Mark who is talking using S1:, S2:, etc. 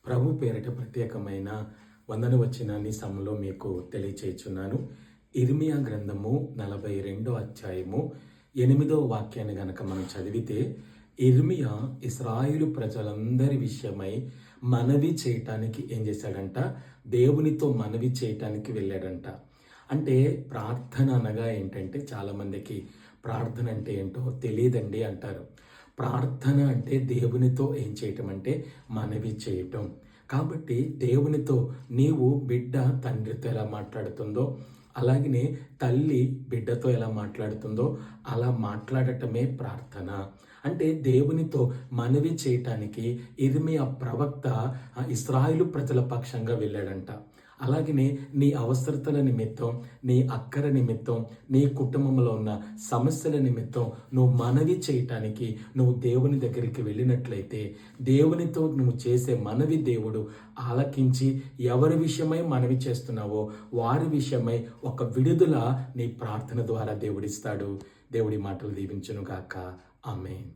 S1: ప్రభు పేరిట ప్రత్యేకమైన వందనవచనాన్ని సమయంలో మీకు తెలియచేయుచున్నాను. ఇర్మియా గ్రంథము 42వ అధ్యాయము 8వ వాక్యాన్ని గనక మనం చదివితే, ఇర్మియా ఇశ్రాయేలు ప్రజలందరి విషయమై మనవి చేయటానికి ఏం చేశాడంట? దేవునితో మనవి చేయటానికి వెళ్ళాడంట. అంటే ప్రార్థన అనగా ఏంటంటే, చాలామందికి ప్రార్థన అంటే ఏంటో తెలియదండి అంటారు. ప్రార్థన అంటే దేవునితో ఏం చేయటం అంటే మనవి చేయటం. కాబట్టి దేవునితో నీవు బిడ్డ తండ్రితో ఎలా మాట్లాడుతుందో, అలాగనే తల్లి బిడ్డతో ఎలా మాట్లాడుతుందో అలా మాట్లాడటమే ప్రార్థన. అంటే దేవునితో మనవి చేయటానికి ఇర్మియా ప్రవక్త ఇశ్రాయేలు ప్రజల పక్షంగా వెళ్ళాడంట. అలాగనే నీ అవసరతల నిమిత్తం, నీ అక్కర నిమిత్తం, నీ కుటుంబంలో ఉన్న సమస్యల నిమిత్తం నువ్వు మనవి చేయటానికి నువ్వు దేవుని దగ్గరికి వెళ్ళినట్లయితే, దేవునితో నువ్వు చేసే మనవి దేవుడు ఆలకించి ఎవరి విషయమై మనవి చేస్తున్నావో వారి విషయమై ఒక విడుదల నీ ప్రార్థన ద్వారా దేవుడిస్తాడు. దేవుడి మాటలు దీవించును గాక. ఆమేన్.